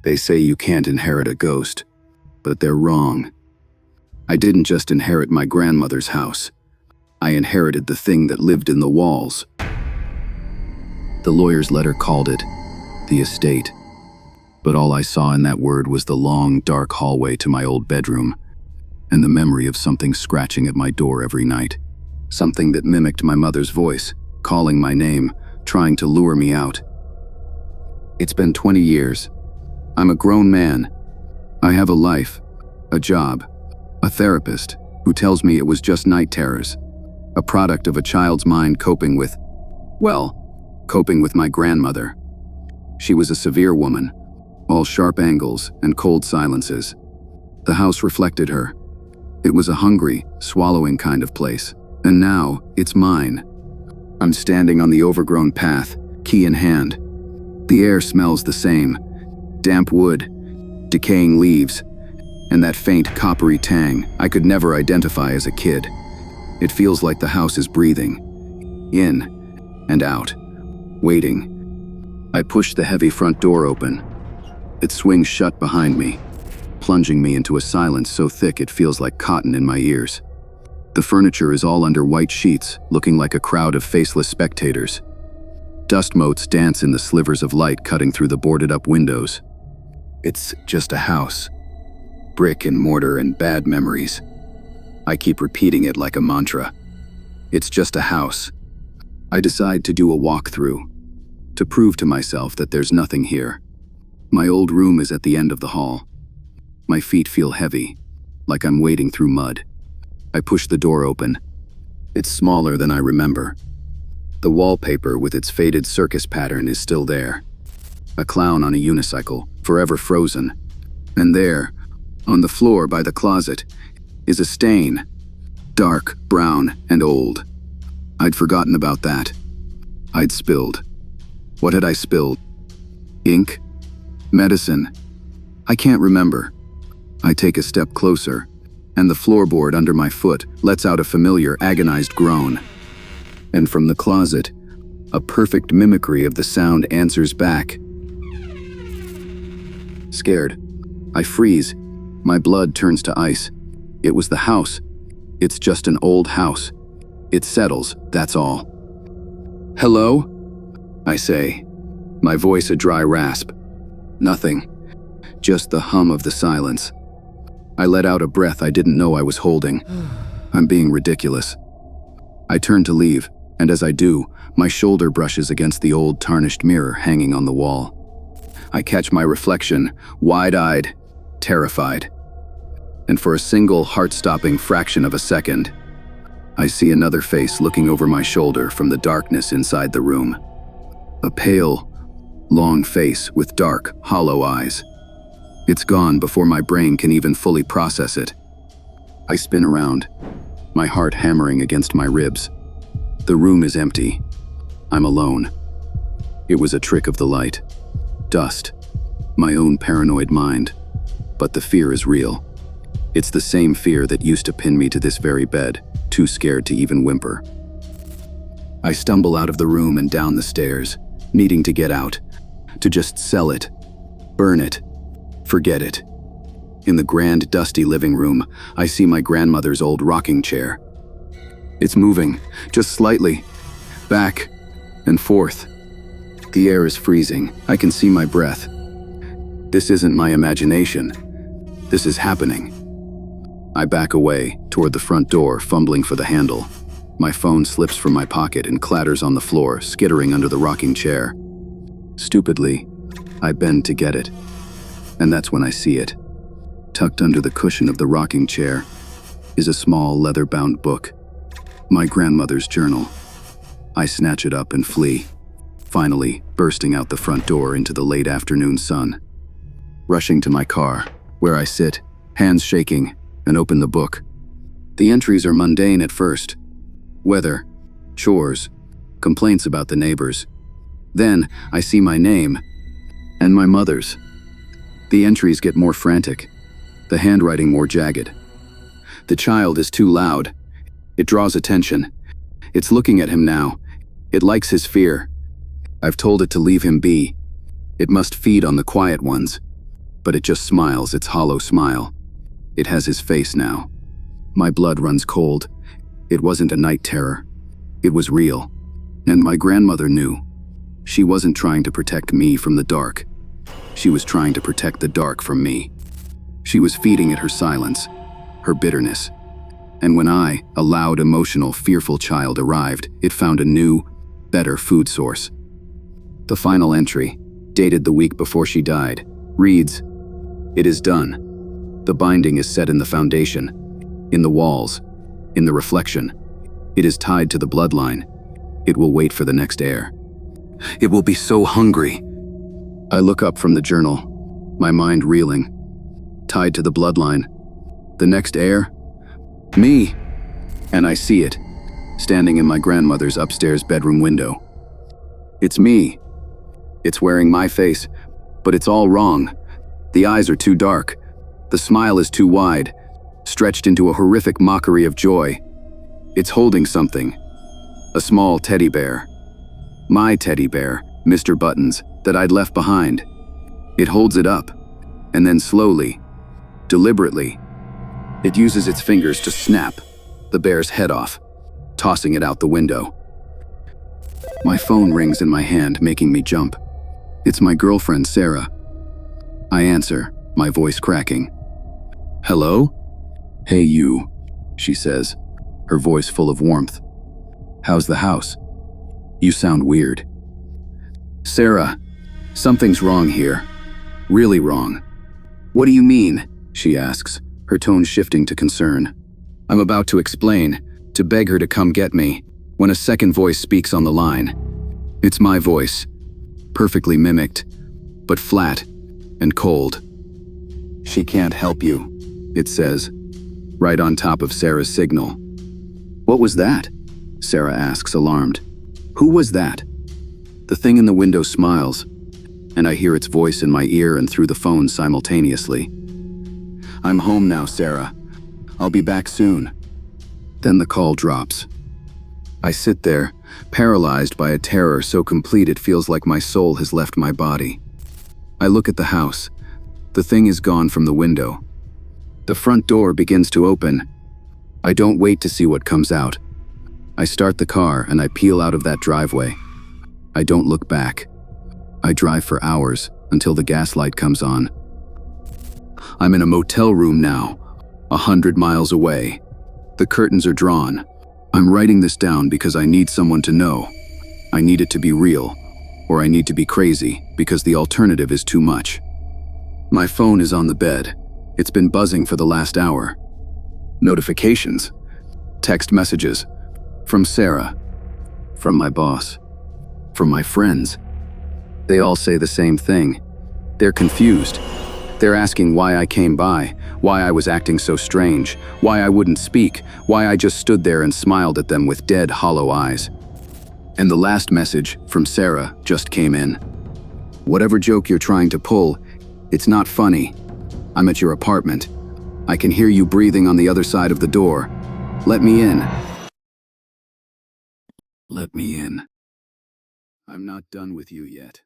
They say you can't inherit a ghost, but they're wrong. I didn't just inherit my grandmother's house. I inherited the thing that lived in the walls. The lawyer's letter called it the estate, but all I saw in that word was the long, dark hallway to my old bedroom, and the memory of something scratching at my door every night. Something that mimicked my mother's voice, calling my name, trying to lure me out. It's been 20 years. I'm a grown man. I have a life, a job, a therapist who tells me it was just night terrors, a product of a child's mind coping with my grandmother. She was a severe woman, all sharp angles and cold silences. The house reflected her. It was a hungry, swallowing kind of place, and now it's mine. I'm standing on the overgrown path, key in hand. The air smells the same, damp wood, decaying leaves, and that faint coppery tang I could never identify as a kid. It feels like the house is breathing, in and out, waiting. I push the heavy front door open. It swings shut behind me, plunging me into a silence so thick it feels like cotton in my ears. The furniture is all under white sheets, looking like a crowd of faceless spectators. Dust motes dance in the slivers of light cutting through the boarded-up windows. It's just a house. Brick and mortar and bad memories. I keep repeating it like a mantra. It's just a house. I decide to do a walkthrough, to prove to myself that there's nothing here. My old room is at the end of the hall. My feet feel heavy, like I'm wading through mud. I push the door open. It's smaller than I remember. The wallpaper with its faded circus pattern is still there. A clown on a unicycle, forever frozen. And there, on the floor by the closet, is a stain, dark, brown, and old. I'd forgotten about that. I'd spilled. What had I spilled? Ink? Medicine? I can't remember. I take a step closer, and the floorboard under my foot lets out a familiar, agonized groan. And from the closet, a perfect mimicry of the sound answers back. Scared, I freeze. My blood turns to ice. It was the house. It's just an old house. It settles, that's all. Hello? I say, my voice a dry rasp. Nothing. Just the hum of the silence. I let out a breath I didn't know I was holding. I'm being ridiculous. I turn to leave, and as I do, my shoulder brushes against the old tarnished mirror hanging on the wall. I catch my reflection, wide-eyed, terrified. And for a single heart-stopping fraction of a second, I see another face looking over my shoulder from the darkness inside the room. A pale, long face with dark, hollow eyes. It's gone before my brain can even fully process it. I spin around, my heart hammering against my ribs. The room is empty. I'm alone. It was a trick of the light. Dust. My own paranoid mind. But the fear is real. It's the same fear that used to pin me to this very bed, too scared to even whimper. I stumble out of the room and down the stairs, needing to get out, to just sell it, burn it, forget it. In the grand, dusty living room, I see my grandmother's old rocking chair. It's moving, just slightly, back and forth. The air is freezing. I can see my breath. This isn't my imagination. This is happening. I back away, toward the front door, fumbling for the handle. My phone slips from my pocket and clatters on the floor, skittering under the rocking chair. Stupidly, I bend to get it. And that's when I see it. Tucked under the cushion of the rocking chair is a small leather-bound book. My grandmother's journal. I snatch it up and flee, finally bursting out the front door into the late afternoon sun. Rushing to my car, where I sit, hands shaking, and open the book. The entries are mundane at first. Weather, chores, complaints about the neighbors. Then I see my name, and my mother's. The entries get more frantic, the handwriting more jagged. The child is too loud. It draws attention. It's looking at him now. It likes his fear. I've told it to leave him be. It must feed on the quiet ones. but it just smiles its hollow smile. It has his face now. My blood runs cold. It wasn't a night terror. It was real. And my grandmother knew. She wasn't trying to protect me from the dark. She was trying to protect the dark from me. She was feeding it her silence, her bitterness. And when I, a loud, emotional, fearful child, arrived, it found a new, better food source. The final entry, dated the week before she died, reads, "It is done. The binding is set in the foundation, in the walls, in the reflection. It is tied to the bloodline. It will wait for the next heir. It will be so hungry." I look up from the journal, my mind reeling. Tied to the bloodline. The next heir? Me! And I see it, standing in my grandmother's upstairs bedroom window. It's me. It's wearing my face, but it's all wrong. The eyes are too dark. The smile is too wide, stretched into a horrific mockery of joy. It's holding something. A small teddy bear. My teddy bear, Mr. Buttons, that I'd left behind. It holds it up, and then slowly, deliberately, it uses its fingers to snap the bear's head off, tossing it out the window. My phone rings in my hand, making me jump. It's my girlfriend, Sarah. I answer, my voice cracking. "Hello?" "Hey you," she says, her voice full of warmth. "How's the house? You sound weird." "Sarah, something's wrong here. Really wrong." "What do you mean?" she asks, her tone shifting to concern. I'm about to explain, to beg her to come get me, when a second voice speaks on the line. It's my voice, perfectly mimicked, but flat and cold. "She can't help you," it says, right on top of Sarah's signal. "What was that?" Sarah asks, alarmed. "Who was that?" The thing in the window smiles, and I hear its voice in my ear and through the phone simultaneously. "I'm home now, Sarah. I'll be back soon." Then the call drops. I sit there, paralyzed by a terror so complete it feels like my soul has left my body. I look at the house. The thing is gone from the window. The front door begins to open. I don't wait to see what comes out. I start the car and I peel out of that driveway. I don't look back. I drive for hours until the gas light comes on. I'm in a motel room now, 100 miles away. The curtains are drawn. I'm writing this down because I need someone to know. I need it to be real, or I need to be crazy because the alternative is too much. My phone is on the bed. It's been buzzing for the last hour. Notifications, text messages, from Sarah, from my boss, from my friends. They all say the same thing. They're confused. They're asking why I came by, why I was acting so strange, why I wouldn't speak, why I just stood there and smiled at them with dead, hollow eyes. And the last message from Sarah just came in. "Whatever joke you're trying to pull, it's not funny. I'm at your apartment. I can hear you breathing on the other side of the door. Let me in. Let me in. I'm not done with you yet."